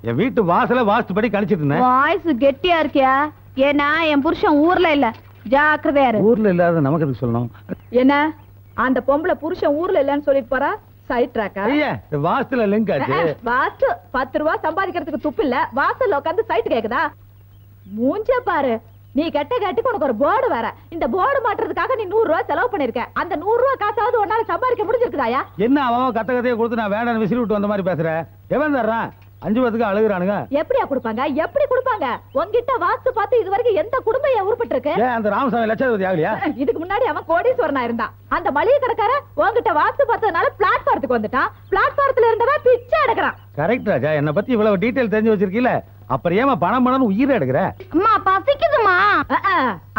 என் வீட்டு வாசல வாஸ்துபடி கணிச்சிட்டு இருந்தேன். வாய்ஸ் கெட்டியா இருக்கியா? ஏன்னா என் புருஷன் ஊர்ல இல்ல, ஜாக்கிரதையா இரு. ஊர்ல இல்லாத நமக்கு எதுக்கு சொல்லணும்? என்ன அந்த பொம்பளை புருஷன் ஊர்ல இல்லன்னு சொல்லிட்டு போறா? சைட் ட்ராக்கா? ஐயா வாஸ்துல லிங்க் ஆச்சு. வாஸ்து 10 ரூபாய் சம்பாதிக்கிறதுக்கு துப்பு இல்ல, வாசல்ல உட்காந்து சைட் கேக்குதா? மூஞ்ச பாரு, நீ கெட்ட கட்டிக்கு உனக்கு ஒரு போர்டு வேற. இந்த போர்டு மாட்டுறதுக்காக நீ 100 ரூபாய் செலவு பண்ணிருக்க. அந்த 100 ரூபாய் காசாவது உன்னால சம்பாதிக்க முடிஞ்சிருக்குதாயா? என்ன அவன் கத்த கதையை கொடுத்து நான் வேண்டாம் விசிறி விட்டு வந்த மாதிரி பேசுற? எவன் தர்றான்? 5 வருஷத்துக்கு அழுகுறானுங்க. எப்படியா கொடுப்பாங்க? எப்படி கொடுப்பாங்க? உன்கிட்ட வாஸ்து பார்த்து இது வரைக்கும் எந்த குடும்பம் உருப்பட்டு இருக்கு? ஏன் அந்த ராமசாமி லட்சாதிபதி ஆகலையா? இதுக்கு முன்னாடி அவன் கோடீஸ்வரனா இருந்தான். அந்த மளிகை கடைக்கார உன்கிட்ட வாஸ்து பார்த்ததுனால பிளாட்பாரத்துக்கு வந்துட்டான். பிளாட்பாரத்துல இருந்தவன் பிச்சை எடுக்கிறான். கரெக்ட் ராஜா, என்ன பத்தி இவ்வளவு டீடைல் தெரிஞ்சு வச்சிருக்கீல, அப்புறம் ஏமா பணம் உயிரை எடுக்கிற? அம்மா பசிக்குதுமா.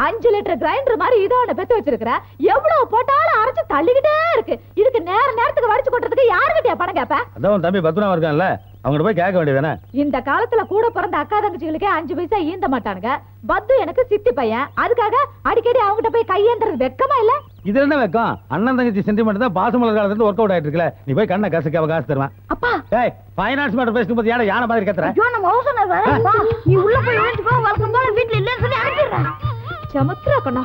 5 லிட்டர் கிரைண்டர் மாதிரி இதோ ஒண்ணு பெத்து வச்சிருக்கிற. எவ்வளவு போட்டாலும் அரைச்சு தள்ளிக்கிட்டே இருக்கு. இதுக்கு நேரத்துக்கு வடிச்சு கொட்டுறதுக்கு யாருக்கிட்டயா பணம் கேப்ப? அதான் தம்பி பத்மநாபம் இருக்கான்ல, அவங்ககிட்ட போய் கேட்க வேண்டியதானே? இந்த காலத்துல கூட பிறந்த அக்கா தங்கச்சிகளுக்கே 5 பைசா ஈந்த மாட்டானுங்க. பத்து எனக்கு சித்தி பையன், அதுக்காக அடிக்கடி அவங்ககிட்ட போய் கையேந்திரது வெக்கமா இல்ல? இது என்ன வெக்கம்? அண்ணன் தங்கச்சி சென்டிமெண்ட் தான் பாசமலர் காலத்துல இருந்து ஒர்க் அவுட் ஆயிட்டு இருக்கல. நீ போய் கண்ணை கசக்காவ காசு தருவேன். அப்பா ஏய் ஃபைனான்ஸ் மேட்டர் பேசும்போது யாரை யானை மாதிரி கத்துற? ஐயோ நம்ம ஓசனர் வரப்பா, நீ உள்ள போய் எழுந்துக்கோ. வழக்கம் போல வீட்ல இல்லன்னு சொல்லி அனுப்பிடுறேன். சமத்ரா கண்ணா.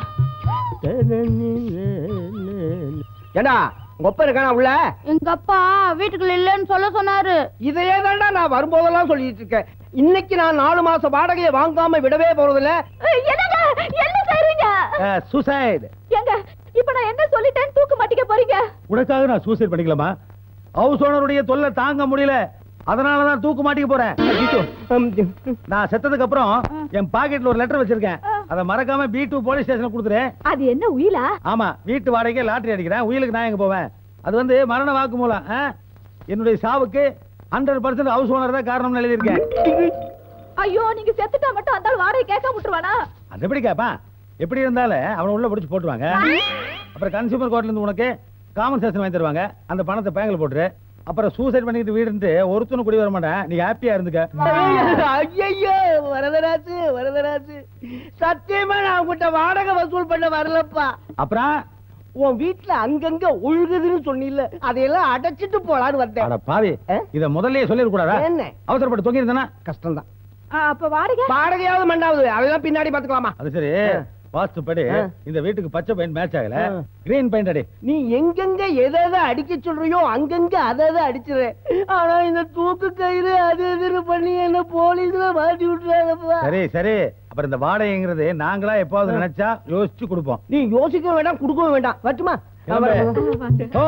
ஏண்டா உங்க அப்பா இருக்கானா உள்ள? எங்க அப்பா வீட்டுக்குள்ள இல்லன்னு சொல்ல சொன்னாரு. இதையே தான்டா நான் வரும்போதெல்லாம் சொல்லிட்டு இருக்கேன். இன்னைக்கு நான் 4 மாச வாடகையை வாங்காம விடவே போறதில்ல. என்னங்க என்ன செய்றீங்க? சூசைட். ஏங்க இப்ப நான் என்ன சொல்லிட்டேன் தூக்கு மாட்டிக்க போறீங்க? உனக்காக நான் சூசைட் பண்ணிக்கலாமா? ஹவுஸ் ஓனருடைய தொல்லை தாங்க முடியல, அதனாலதான் தூக்கு மாட்டிக்க போறேன். நான் செத்ததுக்கு அப்புறம் என் பாக்கெட்ல ஒரு லெட்டர் வச்சிருக்கேன், அதை மறக்காம B2 போலீஸ் ஸ்டேஷன்ல கொடுத்துறேன். அது என்ன உயிலா? ஆமா, வீட்டு வாடகைக்கு லாட்டரி அடிக்கிறேன். உயிலுக்கு நான் எங்க போவேன்? அது வந்து மரண வாக்குமூலம். என்னுடைய சாவுக்கு 100% ஹவுஸ் ஓனர் தான் காரணம்னு எழுதியிருக்கேன். ஐயோ நீங்க செத்துட்டா மட்டும் அந்த ஆள் வாடகை கேட்க விட்டுருவானா? அது எப்படி கேப்பான்? எப்படி இருந்தாலும் அவனை உள்ள பிடிச்சு போட்டுருவாங்க. அப்புறம் கன்சியூமர் கோர்ட்ல இருந்து உனக்கு காம்பன்சேஷன் வாங்கி தருவாங்க. அந்த பணத்தை பேங்க்ல போட்டுரு. அப்புறம் சூசைட் பண்ணிட்டு வீடு இருந்து ஒருத்தனும் குடி வர மாட்டேன். நீ ஹாப்பியா இருந்துக்க. ஐயோ வரதராஜு வரதராஜு, சத்தியமா நான் உங்ககிட்ட வாடகை வசூல் பண்ண வரலப்பா. அப்புறம் உன் வீட்டுல அங்கங்க ஒழுகுதுன்னு சொன்னில்ல, அதையெல்லாம் அடைச்சிட்டு போலான்னு வந்தேன். அட பாவி, இத முதல்லயே சொல்லிட கூடாதா? என்ன அவசரப்பட்டு தொங்கி இருந்தா கஷ்டம் தான். அப்ப வாடகை வாடகையாவது மண்டாவது அதெல்லாம் பின்னாடி பாத்துக்கலாமா? அது சரி, வாஸ்துப்படி இந்த வீட்டுக்கு பச்சை பெயிண்ட் மேட்ச் ஆகல, கிரீன் பெயிண்ட் அடி. நீ எங்கெங்க எதை அடிக்க சொல்றியோ அங்கங்க அதை அடிச்சிரு. ஆனா இந்த தூக்கு கயிறு அது எதுன்னு பண்ணி என்ன போலீஸ்ல மாட்டி விட்டுறாங்கப்பா. சரி சரி, அப்புறம் இந்த வாடகைங்கிறது நாங்களா எப்பாவது நினைச்சா யோசிச்சு கொடுப்போம். நீ யோசிக்க வேண்டாம், கொடுக்கவும் வேண்டாம். வரட்டுமா? ஓ,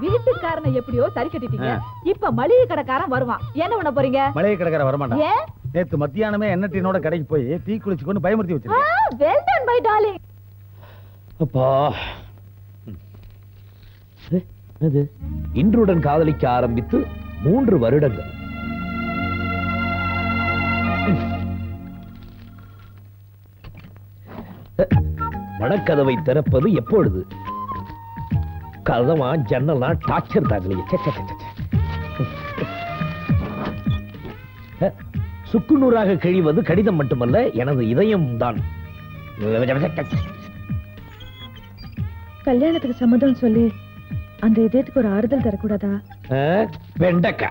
வீட்டுக்காரனை எப்படியோ சரி கட்டிட்டீங்க. இப்ப மளிகை கடைக்காரன் வருவான், என்ன பண்ண போறீங்க? மளிகை கடைக்கார வரமாட்டான். ஏன்? நேத்து மத்தியானமே என்ன டீனோட கடைக்கு போய் டீ குளிச்சு கொண்டு பயமுறுத்தி வச்சிருக்கேன். Well done bye darling. அப்பா, அது இன்றுடன் காதலிக்க ஆரம்பித்து 3 வருடங்கள். மனக்கதவை திறப்பது எப்பொழுது? கதவா ஜன்னலா டார்ச்சர் தாங்கலையே. சுக்குநூறாக கிழிவது கடிதம் மட்டுமல்ல, எனது இதயம் தான். கல்யாணத்துக்கு சம்மதம் சொல்லி அந்த இதயத்துக்கு ஒரு ஆறுதல் தரக்கூடாதா? வெண்டக்கா.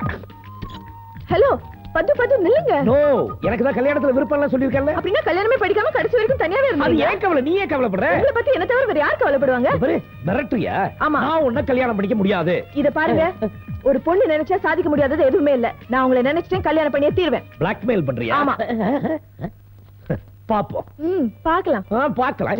ஹலோ பத்து பத்து நில்லுங்க. நோ, எனக்கு தான் கல்யாணத்துல விருப்பம் எல்லாம் சொல்லிருக்கேன்ல. அப்படின்னா கல்யாணமே படிக்காம கடைசி வரைக்கும் தனியாவே அது இருந்தீங்க. ஏன் கவலை? நீ ஏன் கவலைப்படுற? உங்களை பத்தி என்ன தவிர வேற யார் கவலைப்படுவாங்க? பாரு, மிரட்டுறியா? ஆமா. நான் உன்னை கல்யாணம் பண்ணிக்க முடியாது. இத பாருங்க, ஒரு பொண்ணு நினைச்சா சாதிக்க முடியாதது எதுவுமே இல்ல. நான் உங்களை நினைச்சிட்டேன், கல்யாணம் பண்ணியே தீர்வேன். பிளாக்மெயில் பண்றியா? ஆமா. பாப்போம். பாக்கலாம். பாக்கலாம்.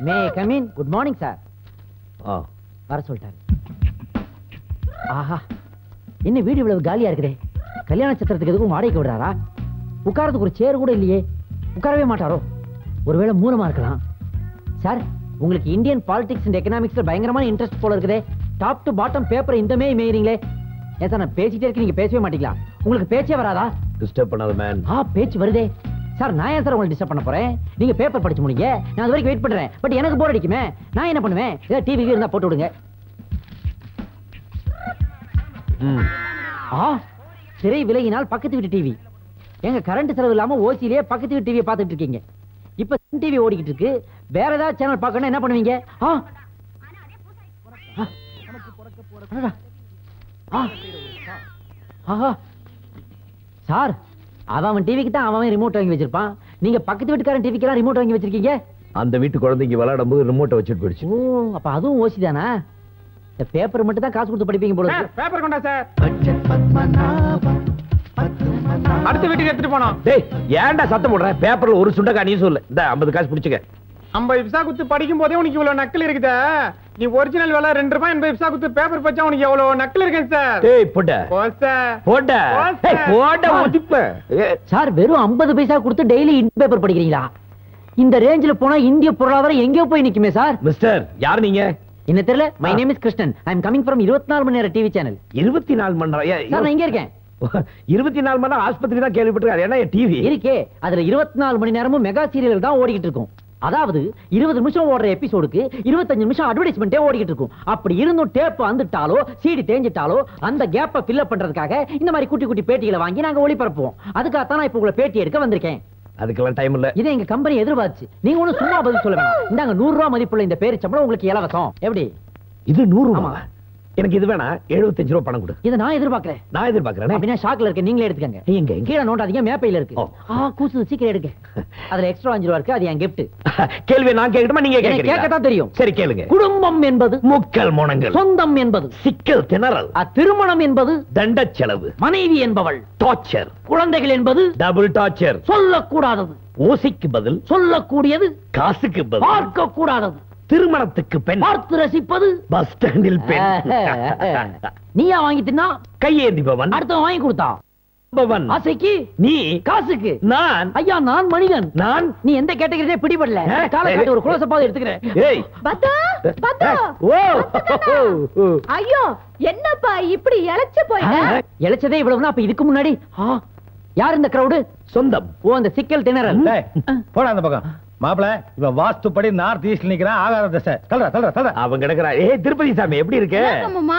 May come in. Good morning sir. வர சொல்லிட்டாரு. ஆஹா, என்ன வீடு இவ்வளவு காலியா இருக்குதே. கல்யாண சத்திரத்துக்கு எதுக்கும் வாடகைக்கு விடுறாரா? உட்காரத்துக்கு ஒரு சேர் கூட இல்லையே. உட்காரவே மாட்டாரோ? ஒருவேளை மூலமா இருக்கலாம். சார், உங்களுக்கு இந்தியன் பாலிடிக்ஸ் அண்ட் எக்கனாமிக்ஸ்ல பயங்கரமான இன்ட்ரெஸ்ட் போல இருக்குதே. டாப் டு பாட்டம் பேப்பர் இந்தமே மேயறீங்களே. ஏன் சார், நான் பேசிட்டே இருக்கேன், நீங்க பேசவே மாட்டீங்களா? உங்களுக்கு பேச்சே வராதா? டிஸ்டர்ப் பண்ணாத மேன். பேச்சு வருதே. சார், நான் ஏன் சார் உங்களை டிஸ்டர்ப் பண்ண போறேன்? நீங்க பேப்பர் படிச்சு முடிங்க, நான் அது வரைக்கும் வெயிட் பண்றேன். பட் எனக்கு போர் அடிக்குமே, நான் என்ன பண்ணுவேன்? ஏதாவது டிவி இருந்தா போட்டு விடுங்க. திரை விலகினால் பக்கத்து வீட்டு டிவி. எங்க கரண்ட் செலவு இல்லாம ஓசிலேயே பக்கத்து வீட்டு டிவியை பார்த்துட்டு இருக்கீங்க. இப்ப சன் டிவி ஓடிக்கிட்டு இருக்கு. வேற ஏதாவது சேனல் பார்க்கணும் என்ன பண்ணுவீங்க? சார், அவன் டிவிக்கு தான் அவன் ரிமோட் வாங்கி வச்சிருப்பான். நீங்க பக்கத்து வீட்டுக்காரன் டிவிக்கு எல்லாம் ரிமோட் வாங்கி வச்சிருக்கீங்க. அந்த வீட்டு குழந்தைங்க விளையாடும் போது ரிமோட்டை வச்சுட்டு போயிடுச்சு. ஓ, அப்ப அதுவும் ஓசி தானா? இந்த பேப்பர் மட்டும் தான் காசு கொடுத்து படிப்பீங்க போல இருக்கு. பேப்பர் கொண்டா சார். அடுத்த வீட்டுக்கு எடுத்துட்டு போனோம். டேய், ஏன்டா சத்தம் போடுற? பேப்பர்ல ஒரு சுண்டக்கா நீ சொல்லு. இந்த 50 காசு பிடிச்சுக்க. 50 பைசா குத்து படிக்கும் போதே உனக்கு இவ்வளவு நக்கல் இருக்குதா? நீ ஒரிஜினல் விலை 2 ரூபாய் 80 பைசா குத்து பேப்பர் பச்சா உனக்கு எவ்வளவு நக்கல் இருக்கு சார்? டேய் போட போ சார். போட ஏய் போட ஒதிப்ப. சார், வெறும் 50 பைசா கொடுத்து டெய்லி இன் பேப்பர் படிக்கிறீங்களா? இந்த ரேஞ்சில போனா இந்திய பொருளாதாரம் எங்கேயோ போய் நிக்குமே சார். மிஸ்டர், யார் நீங்க? என்ன தெரியல. My name is Krishnan. I am coming from 24 மணி நேர டிவி சேனல். 24 மணி நேரம். சார், நான் இங்க இருக்கேன். 24 மணி நேரம் ஆஸ்பத்திரி தான் கேள்விப்பட்டிருக்காரு. ஏன்னா டிவி இருக்கே, அதுல 24 மணி நேரமும் மெகா சீரியல் தான் ஓடிக்கிட்டு இருக்கும். அதாவது 20 நிமிஷம் ஓடுற எபிசோடுக்கு 25 நிமிஷம் அட்வர்டைஸ்மெண்டே ஓடிக்கிட்டு இருக்கும். அப்படி இருந்தும் டேப் வந்துட்டாலோ சீடி தேஞ்சிட்டாலோ அந்த கேப்பை ஃபில் அப் பண்றதுக்காக இந்த மாதிரி குட்டி குட்டி பேட்டிகளை வாங்கி நாங்க ஒளிபரப்புவோம். அதுக்காகத்தான் நான் இப்ப உங்களை பேட்டி எடுக்க வந்திருக்கேன். அதுக்கெல்லாம் டைம் இல்ல. இதை எங்க கம்பெனி எதிர்பார்த்து நீங்க ஒண்ணு சும்மா பதில் சொல்ல வேணாம். இந்தாங்க 100 ரூபாய் மதிப்புள்ள இந்த பேரு சம்பளம் உங்களுக்கு இலவசம். எப்படி? இது 100 ஆமா. ரூபாய். எனக்கு இது வேணா 75 ரூபாய் பணம் கொடு. இதை நான் எதிர்பார்க்கிறேன். நான் எதிர்பார்க்கிறேன். அப்படின்னா ஷாக்ல இருக்க நீங்களே எடுத்துக்கங்க. எங்க கீழே நோண்டாதீங்க, மேப்பையில இருக்கு. ஓ. கூசு, சீக்கிரம் எடுங்க. அதுல எக்ஸ்ட்ரா 5 ரூபாய் இருக்கு, அது என் கிஃப்ட். கேள்வி நான் கேட்கணுமா நீங்க கேட்கறீங்களா? கேட்கத்தான் தெரியும். சரி கேளுங்க. குடும்பம் என்பது முக்கல் முனங்கள், சொந்தம் என்பது சிக்கல் திணறல், திருமணம் என்பது தண்ட செலவு, மனைவி என்பவள் டார்ச்சர், குழந்தைகள் என்பது டபுள் டார்ச்சர், சொல்லக்கூடாதது ஓசைக்கு பதில் சொல்லக்கூடியது, காசுக்கு பதில் பார்க்க கூடாதது, திருமணத்துக்கு பெண், பார்த்து ரசிப்பது, பஸ் ஸ்டாண்டில் பெண், நீயா வாங்கி தின்னா கையேந்திபவன், அடுத்தவன் வாங்கி கொடுத்தா, பவன், ஆசைக்கு நீ, காசுக்கு நான், ஐயா நான் மனிதன். நான், நீ எந்த கேட்டகரியே பிடிபடல. ஆ, காலை காட்டி ஒரு குலோசப்பாவது எடுத்துக்கிறேன். ஏய், பத்து பத்து. ஓ, ஐயோ, என்னப்பா இப்படி இழைச்சு போயிட்ட? இழைச்சதே இவ்வளவுனா அப்ப இதுக்கு முன்னாடி யார் இந்த கிரவுடு? சொந்தம். ஓ, அந்த சிக்கல் திணறல். டேய், போடா அந்த பக்கம். மாப்பிள, இவன் வாஸ்துப்படி நார்த் ஈஸ்ட்ல நிக்கிறான். ஆகாத திசை. தல்றா. அவன் கிடக்குறா. ஏய் திருப்பதி சாமி எப்படி இருக்கு? ஆமாம்மா.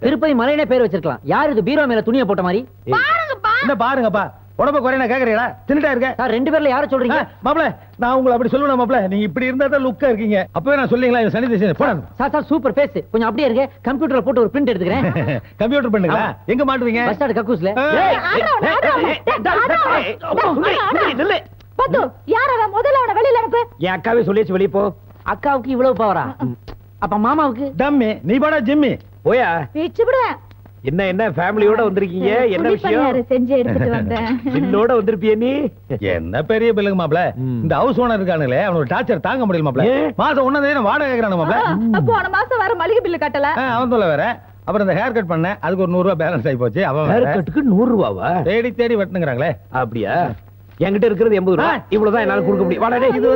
திருப்பதி மலையிலே பேர் வச்சிருக்கலாம். யார் இது பீரோ மேல துணியை போட்ட மாதிரி? பாருங்கப்பா. என்ன பாருங்கப்பா, உடம்ப குறைய கேக்குறீங்களா? தின்னுட்டா இருக்க. சார், 2 பேர்ல யார சொல்றீங்க? மாப்பிள, நான் உங்களை அப்படி சொல்லுவேன் மாப்பிள. நீங்க இப்படி இருந்தா தான் லுக்கா இருக்கீங்க. அப்பவே நான் சொல்லிங்களா இது சனி திசை. போடா. Sir super face. கொஞ்சம் அப்படியே இருங்க. கம்ப்யூட்டர்ல போட்டு ஒரு பிரிண்ட் எடுத்துக்கிறேன். கம்ப்யூட்டர் பண்ணுங்களா? எங்க மாட்டுவீங்க? Bus stand கக்கூஸ்ல. பத்து, யார் அவன்? முதல்ல அவனை வெளியில அனுப்பு. என் அக்காவே சொல்லிச்சு வெளிய போ. அக்காவுக்கு இவ்வளவு பவரா? அப்ப மாமாவுக்கு? டம்மி, நீ போடா ஜிம்மி. போயா. பிச்சு விடுவேன். என்ன ஃபேமிலியோட வந்திருக்கீங்க? என்ன விஷயம்? செஞ்சு எடுத்துட்டு வந்தேன். பில்லோட வந்திருப்பிய நீ? என்ன பெரிய பில்லுங்க மாப்பிள. இந்த ஹவுஸ் ஓனர் இருக்கானுங்களே, அவனோட டார்ச்சர் தாங்க முடியல மாப்பிள. மாசம் 1 தேதி வாடகை கேக்குறானு மாப்பிள. போன மாசம் வர மளிகை பில்லு கட்டல. அவன் சொல்ல வேற. அப்புறம் இந்த ஹேர் கட் பண்ண, அதுக்கு ஒரு 100 ரூபாய் பேலன்ஸ் ஆகி போச்சு. அவன் ஹேர் கட்டுக்கு 100 ரூபாவா? தேடி வெட்டுங்கிறாங்களே. அப்படியா? என்கிட்ட இருக்கிறது 80 ரூபாய். இவ்வளவுதான் என்னால கொடுக்க முடியும். வாடா டேய். இது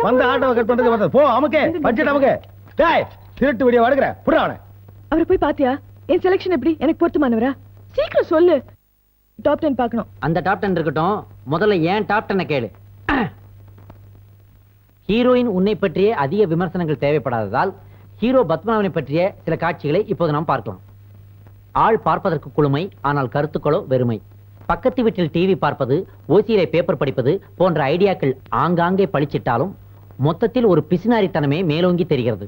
வந்து ஆட்டோவை கட் பண்றதுக்கு வந்து போ. அமுக்கே பட்ஜெட் அமுக்கே. டேய், திருட்டு வீடியோ வடுக்குற. புடி அவனை. அவரை போய் பாத்தியா? என் செலக்ஷன் எப்படி? எனக்கு பொருத்தமானவரா? சீக்கிரம் சொல்லு. டாப் 10 பார்க்கணும். அந்த டாப் 10 இருக்கட்டும். முதல்ல ஏன் டாப் 10 கேளு. ஹீரோயின் உன்னை பற்றிய அதிக விமர்சனங்கள் தேவைப்படாததால் ஹீரோ பத்மநாபனை பற்றிய சில காட்சிகளை இப்போது நாம் பார்க்கலாம். ஆள் பார்ப்பதற்கு குளுமை, ஆனால் கருத்துக்களோ வெறுமை. பக்கத்து வீட்டில் டிவி பார்ப்பது, ஓசியிலே பேப்பர் படிப்பது போன்ற ஐடியாக்கள் ஆங்காங்கே பளிச்சிட்டாலும் மொத்தத்தில் ஒரு பிசினாரித்தனமே மேலோங்கி தெரிகிறது.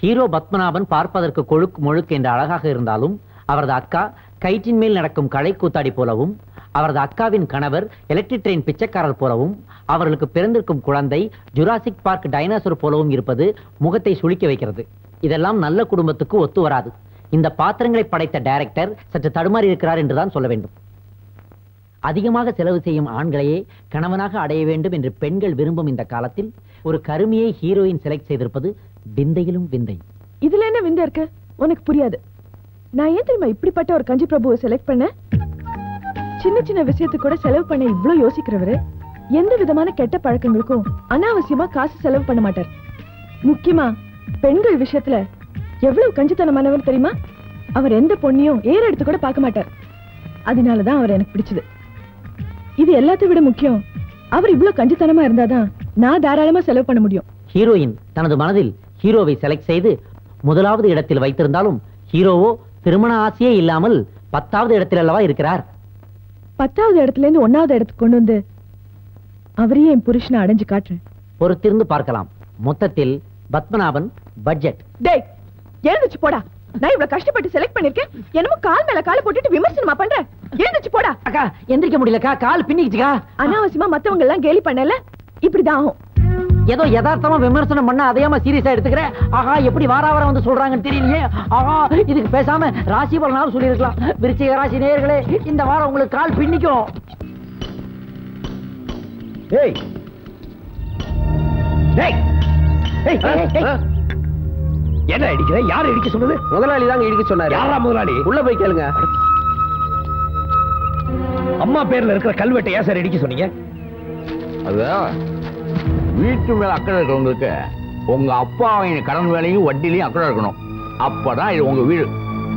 ஹீரோ பத்மநாபன் பார்ப்பதற்கு கொழுக்கு மொழுக்கு என்ற அழகாக இருந்தாலும் அவரது அக்கா கயிற்றின் மேல் நடக்கும் களை கூத்தாடி போலவும், அவரது அக்காவின் கணவர் எலக்ட்ரிக் ட்ரெயின் பிச்சைக்காரர் போலவும், அவர்களுக்கு பிறந்திருக்கும் குழந்தை ஜுராசிக் பார்க் டைனோசர் போலவும் இருப்பது முகத்தை சுளிக்க வைக்கிறது. இதெல்லாம் நல்ல குடும்பத்துக்கு ஒத்து வராது. இந்த பாத்திரங்களை படைத்த டைரக்டர் சற்று தடுமாறி இருக்கிறார் என்றுதான் சொல்ல வேண்டும். அதிகமாக செலவு செய்யும் ஆண்களையே கணவனாக அடைய வேண்டும் என்று பெண்கள் விரும்பும் இந்த காலத்தில் ஒரு கருமியை ஹீரோயின் செலக்ட் செய்திருப்பது விந்தையிலும் விந்தை. இதுல என்ன விந்த இருக்கு? உனக்கு புரியாது. நான் ஏன் தெரியுமா இப்படிப்பட்ட ஒரு கஞ்சி பிரபுவை செலக்ட் பண்ண? சின்ன சின்ன விஷயத்துக்கு கூட செலவு பண்ண இவ்வளவு யோசிக்கிறவரு எந்த விதமான கெட்ட பழக்கங்களுக்கும் அனாவசியமா காசு செலவு பண்ண மாட்டார். முக்கியமா பெண்கள் விஷயத்துல எவ்வளவு கஞ்சித்தனமானவர் தெரியுமா? அவர் எந்த பொண்ணையும் ஏற எடுத்து கூட பார்க்க மாட்டார். அதனாலதான் அவர் எனக்கு பிடிச்சது. இது எல்லாத்தை விட முக்கியம், அவர் இவ்வளவு கஞ்சித்தனமா இருந்தாதான் நான் தாராளமா செலவு பண்ண முடியும். ஹீரோயின் தனது மனதில் ஹீரோவை செலக்ட் செய்து முதலாவது இடத்தில் வைத்திருந்தாலும் ஹீரோவோ திருமண ஆசையே இல்லாமல் 10வது இடத்தில் அல்லவா இருக்கிறார். 10வது இடத்துல இருந்து 1வது இடத்துக்கு கொண்டு வந்து அவரையே என் புருஷனை அடைஞ்சு காட்டுறேன். பொறுத்திருந்து பார்க்கலாம். மொத்தத்தில் பத்மநாபன் பட்ஜெட். டேய் எழுந்துச்சு போடா. நான் இவ்வளவு கஷ்டப்பட்டு செலக்ட் பண்ணிருக்கேன், என்னமோ கால் மேல கால் போட்டுட்டு விமர்சனமா பண்ற. எழுந்துச்சு போடா. அக்கா எந்திரிக்க முடியலக்கா, கால் பின்னிக்குச்சுக்கா. அனாவசியமா மத்தவங்க எல்லாம் கேலி பண்ணல, இப்படிதான் ஆகும். ஏதோ யதார்த்தமா விமர்சனம் பண்ண அதையாம சீரியஸா எடுத்துக்கிறேன். ஆஹா எப்படி வார வந்து சொல்றாங்கன்னு தெரியலையே. ஆஹா இதுக்கு பேசாம ராசி பலனாலும் சொல்லியிருக்கலாம். விருச்சிக ராசி நேயர்களே, இந்த வாரம் உங்களுக்கு கால் பின்னிக்கும். ஏய் ஏய் ஏய் என்ன இடிக்கிற? யாரு இடிக்க சொன்னது? முதலாளி தாங்க இடிக்க சொன்னாரு. யாரா முதலாளி? உள்ள போய் கேளுங்க. அம்மா பேர்ல இருக்கிற கல்வெட்டை ஏன் சார் இடிக்க சொன்னீங்க? அதான் வீட்டு மேல அக்கறை இருக்கிறவங்களுக்கு உங்க அப்பாவின் கடன் வேலையும் வட்டிலையும் அக்கறை இருக்கணும். அப்பதான் இது உங்க வீடு.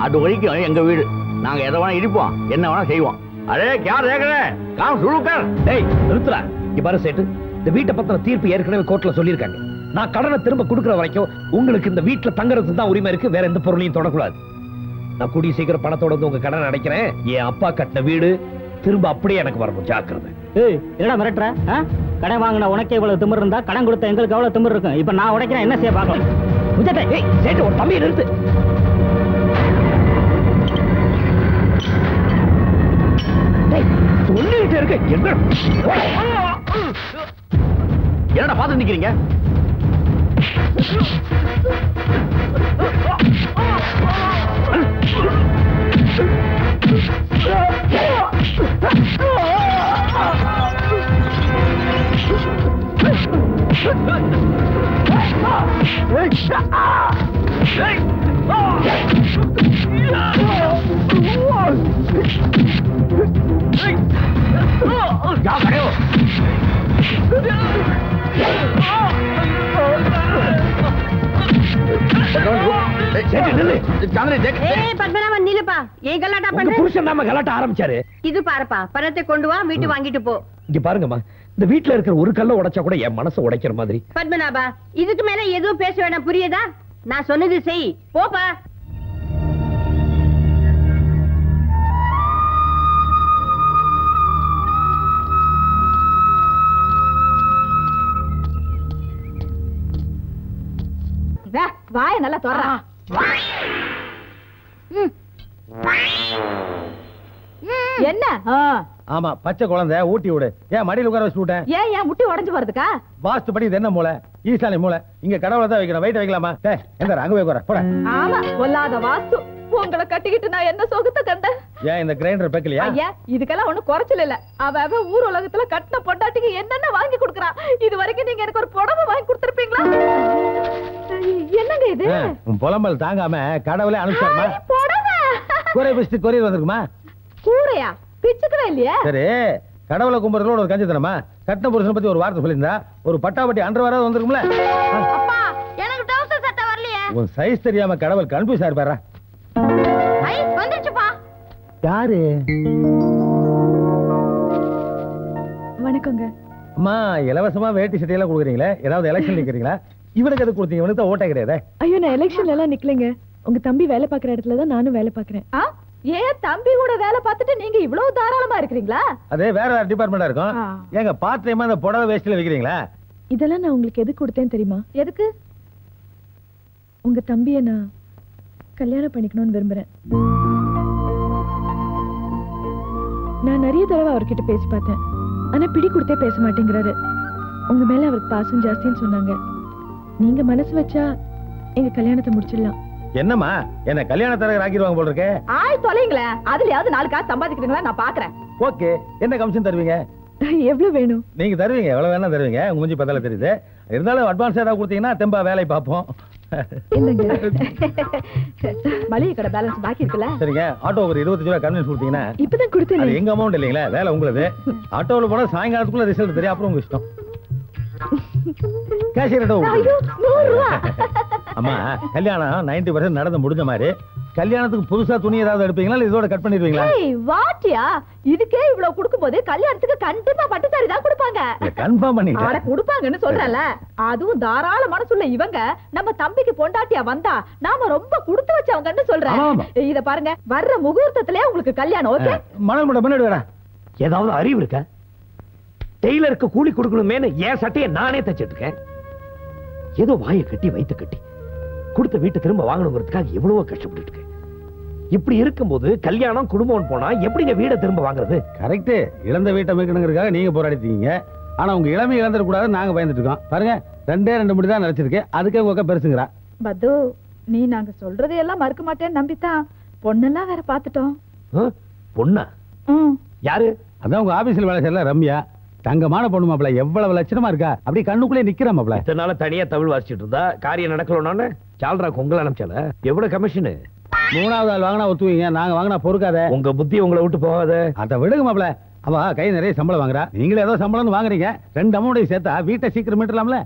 அது வரைக்கும் எங்க வீடு. நாங்க எதை வேணா இடிப்போம், என்ன வேணா செய்வோம். அரே யார் கேக்குற? காம் சுழுக்கர். டேய் நிறுத்துடா. இங்க பாரு சேட்டு, இந்த வீட்டை பத்தின தீர்ப்பு ஏற்கனவே கோர்ட்ல சொல்லியிருக்காங்க. நான் கடனை திரும்ப கொடுக்கிற வரைக்கும் உங்களுக்கு இந்த வீட்டுல தங்கறதுக்கு தான் உரிமை இருக்கு, வேற எந்த பொருளையும் தொடக்கூடாது. நான் கூடிய சீக்கிரம் பணத்தோட வந்து உங்க கடன் அடைக்கிறேன். என் அப்பா கட்டின வீடு திரும்ப அப்படியே எனக்கு வரணும், ஜாக்கிரதை. ஏய் என்னடா மிரட்டுற? கடன் வாங்கின உனக்கே இவ்வளவு திமிர் இருந்தா கடன் கொடுத்த எங்களுக்கு எவ்வளவு திமிர் இருக்கும். இப்ப நான் உடைக்கிறேன், என்ன செய்ய பார்க்கலாம். ஏய் சேட்டு, ஒரு தம்பியை நிறுத்து. சொல்லிட்டு இருக்க என்ன? என்னடா பார்த்து நிக்கிறீங்க? பத்மநாபன் நிலுப்பா, ஏன் கலாட்டா உங்க பண்ற? புருஷன் நாம கலாட்ட ஆரம்பிச்சாரு. இது பாருப்பா, பணத்தை கொண்டு வா, வீட்டு வாங்கிட்டு போ. இங்க பாருங்கம்மா, இந்த வீட்டுல இருக்கிற ஒரு கல்ல உடைச்சா கூட என் மனசை உடைக்கிற மாதிரி. பத்மநாபா, இதுக்கு மேல எதுவும் பேச வேணாம், புரியுதா? நான் சொன்னது செய், போப்பா. வாய நல்லா தொடரா. என்ன? ஆமா, பச்சை குழந்தை ஊட்டி விடு. ஏன் மடியில் உட்கார வச்சு விட்டேன்? ஏன் முட்டி உடைஞ்சு வருதுக்கா? வாஸ்து படி இது என்ன மூளை? ஈசானி மூளை. இங்க கடவுளை தான் வைக்கணும், வெயிட் வைக்கலாமா? எந்த அங்க போய் உட்கார போட. ஆமா, பொல்லாத வாஸ்து. உங்களை கட்டிக்கிட்டு நான் என்ன சொகுத்த கண்டேன்? ஏன் இந்த கிரைண்டர் பேக்கலையா? ஐயா, இதுக்கெல்லாம் ஒண்ணும் குறைச்சல் இல்ல. அவ ஊர் உலகத்துல கட்டின பொண்டாட்டிக்கு என்னென்ன வாங்கி கொடுக்கறான். இது வரைக்கும் நீங்க எனக்கு ஒரு புடவை வாங்கி கொடுத்திருப்பீங்களா? என்னங்க இது? உன் புலம்பல் தாங்காம கடவுளே அனுப்பிச்சாருமா. புடவை கூரை பிடிச்சிட்டு கொரியர் வந்திருக்குமா? கூரையா? பிச்சுக்கவே இல்லையா? சரி, கடவுளை கும்புறதுல ஒரு கஞ்சித்தனமா? கட்டின புருஷனை பத்தி ஒரு வார்த்தை சொல்லியிருந்தா ஒரு பட்டாபட்டி அண்டர்வேராவது வந்திருக்கும்ல. அப்பா, எனக்கு டவுசர் சட்டை வரலையே. உன் சைஸ் தெரியாம கடவுள் கன்ஃபியூஸ் ஆயிருப்பாரா? ஐ, வந்துருச்சுப்பா. யாரு? வணக்கங்க. அம்மா, இலவசமா வேட்டி சட்டையெல்லாம் கொடுக்குறீங்களே, ஏதாவது எலெக்ஷன் நிக்கிறீங்களா? இவனுக்கு எது கொடுத்தீங்க? இவனுக்கு தான் ஓட்டே கிடையாது. ஐயோ, நான் எலெக்ஷன்ல எல்லாம் நிக்கலைங்க. உங்க தம்பி வேலை பாக்குற இடத்துல தான் நானும் வேலை பாக்குறேன். ஏன் தம்பி கூட வேலை பார்த்துட்டு நீங்க இவ்வளவு தாராளமா இருக்கிறீங்களா? அதே வேற வேற டிபார்ட்மெண்டா இருக்கும். ஏங்க பார்ட் டைமா அந்த புடவை வேஷ்டில வைக்கிறீங்களா? இதெல்லாம் நான் உங்களுக்கு எது கொடுத்தேன் தெரியுமா? எதுக்கு? உங்க தம்பியை நான் கல்யாணம் பண்ணிக்கணும்னு விரும்புறேன். நான் நிறைய தடவை அவர்கிட்ட பேசி பார்த்தேன், ஆனா பிடி கொடுத்தே பேச மாட்டேங்கிறாரு. உங்க மேல அவருக்கு பாசம் ஜாஸ்தின்னு சொன்னாங்க. நீங்க மனசு வச்சா எங்க கல்யாணத்தை முடிச்சிடலாம். என்னம்மா, என்ன கல்யாண தரகர் ஆக்கிடுவாங்க போல இருக்கே. தொலைங்களே, அதுலயாவது 4 காசு சம்பாதிக்கிறீங்களா? நான் பாக்குறேன். ஓகே, என்ன கமிஷன் தருவீங்க? எவ்வளவு வேணும்? நீங்க தருவீங்க, எவ்வளவு வேணா தருவீங்க. உங்க மூஞ்சி பத்தால தெரியுது. இருந்தாலும் அட்வான்ஸ் ஏதாவது கொடுத்தீங்கன்னா தெம்பா வேலை பார்ப்போம். மளிகை கடை பேலன்ஸ் பாக்கி இருக்குல்ல? சரிங்க, ஆட்டோ ஒரு 25 ரூபாய் கன்வீன்ஸ் கொடுத்தீங்கன்னா. இப்பதான் கொடுத்தேன். அது எங்க அமௌண்ட் இல்லைங்களா, வேலை உங்களுது. ஆட்டோவில் போனா சாயங்காலத்துக்குள்ள ரிசல்ட் தெரியும், அப்புறம் உங்க இஷ்டம். கேஷியர் அம்மா, கல்யாணம் 90% நடந்து முடிஞ்ச மாதிரி கல்யாணத்துக்கு புதுசா துணி ஏதாவது எடுப்பீங்களா, இல்ல இதோட கட் பண்ணிடுவீங்களா? வாட்டியா, இதுக்கே இவ்வளவு கொடுக்கும்போது கல்யாணத்துக்கு கண்டிப்பா பட்டு சாரி தான் கொடுப்பாங்க. கன்ஃபார்ம் பண்ணிட்டேன். கொடுப்பாங்கன்னு சொல்றல. அதுவும் தாராள மனசுள்ள இவங்க நம்ம தம்பிக்கு பொண்டாட்டியா வந்தா நாம ரொம்ப கொடுத்து வச்சவங்கன்னு சொல்றேன். இத பாருங்க, வர்ற முகூர்த்தத்திலே உங்களுக்கு கல்யாணம். ஓகே, மணல் முட பண்ணிடுவேடா. ஏதாவது அறிவு இருக்கா? டெய்லருக்கு கூலி கொடுக்கணுமேனு என் சட்டையை நானே தச்சிட்டு இருக்கேன். ஏதோ வாயை கட்டி வைத்து கட்டி கொடுத்த வீட்டை திரும்ப வாங்கணுங்கிறதுக்காக எவ்வளவோ கஷ்டப்பட்டு இருக்கேன். இப்படி இருக்கும்போது கல்யாணம் குடும்பம் போனா எப்படிங்க வீடை திரும்ப வாங்குறது? கரெக்ட். இழந்த வீட்டை மீட்கணுங்கிறதுக்காக நீங்க போராடிட்டீங்க. ஆனா உங்க இளமை இழந்துடக்கூடாது நாங்க பயந்துட்டு இருக்கோம். பாருங்க 2 முடி தான் நினைச்சிருக்கேன். அதுக்கே உங்க பெருசுங்கிறா. பத்து நீ நாங்க சொல்றதையெல்லாம் மறுக்க மாட்டேன்னு நம்பித்தான் பொண்ணெல்லாம் வேற பாத்துட்டோம். பொண்ணா? யாரு? அதான் உங்க ஆபீஸ்ல வேலை செய்யல ரம்யா. தங்கமான பொண்ணு மாப்பிள, எவ்வளவு லட்சணமா இருக்கா. அப்படியே கண்ணுக்குள்ளே நிக்கிற மாப்பிள. இதனால தனியா தமிழ் வாசிச்சுட்டு இருந்தா காரியம் நடக்கலன்னு சால்ரா உங்களை அனுப்பிச்சால. எவ்வளவு கமிஷனு? 3வது ஆள் வாங்கினா ஒத்துவீங்க, நாங்க வாங்கினா பொறுக்காத. உங்க புத்தி உங்களை விட்டு போகாத. அதை விடுங்க மாப்பிள. அவ கை நிறைய சம்பளம் வாங்குறா, நீங்களே ஏதோ சம்பளம் வாங்குறீங்க. 2 அமௌண்டையும் சேர்த்தா வீட்டை சீக்கிரம் மீட்டலாம்ல.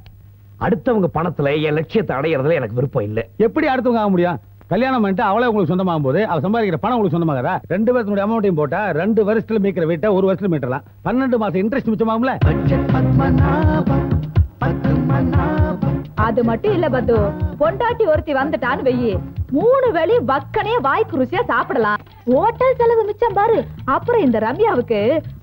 அடுத்தவங்க பணத்துல என் லட்சியத்தை அடையறதுல எனக்கு விருப்பம் இல்ல. எப்படி அடுத்தவங்க ஆக முடியும்? கல்யாணம் பண்ணிட்டு அவளே உங்களுக்கு சொந்தமாகும் போது அவ சம்பாதிக்கிற பணம் உங்களுக்கு சொந்தமாகறா. 2 பேருடைய அமௌண்டையும் போட்டா 2 வருஷத்துல மீக்கிற வீட்டை 1 வருஷத்துல மீட்டலாம். 12 மாசம் இன்ட்ரெஸ்ட் மிச்சமாகும்ல. அது மட்டும் இல்ல பத்து, பொண்டாட்டி ஒருத்தி வந்துட்டான்னு வெயி 3 வேளை வக்கனே வாய்க்கு ருசியா சாப்பிடலாம். ஹோட்டல் செலவு மிச்சம் பாரு. அப்புறம் இந்த ரம்யாவுக்கு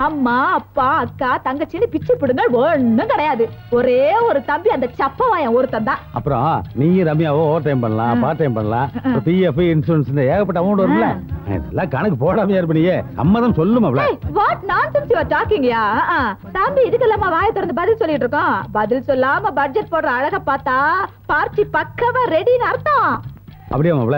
அம்மா அப்பா அக்கா தங்கச்சின்னு பிச்சு பிடுங்க ஒண்ணும் கிடையாது. ஒரே ஒரு தம்பி, அந்த சப்பவாயன் ஒருத்தன் தான். அப்புறம் நீங்க ரம்யாவோ ஓவர் டைம் பண்ணலாம், பார்ட் டைம் பண்ணலாம். பிஎஃப் இன்சூரன்ஸ் ஏகப்பட்ட அமௌண்ட் வரும்ல. இதெல்லாம் கணக்கு போடாமையா இருப்பீங்க. சம்மதம் சொல்லுமாப்ல. What nonsense you are talking யா? தம்பி இதுக்கெல்லாம் வாயை திறந்து பதில் சொல்லிட்டு இருக்கோம். பதில் சொல்லாம பட்ஜெட் போடுற அழக பார்த்தா பார்ட்டி பக்கவா ரெடின்னு அர்த்தம். அப்படியே மாப்ள.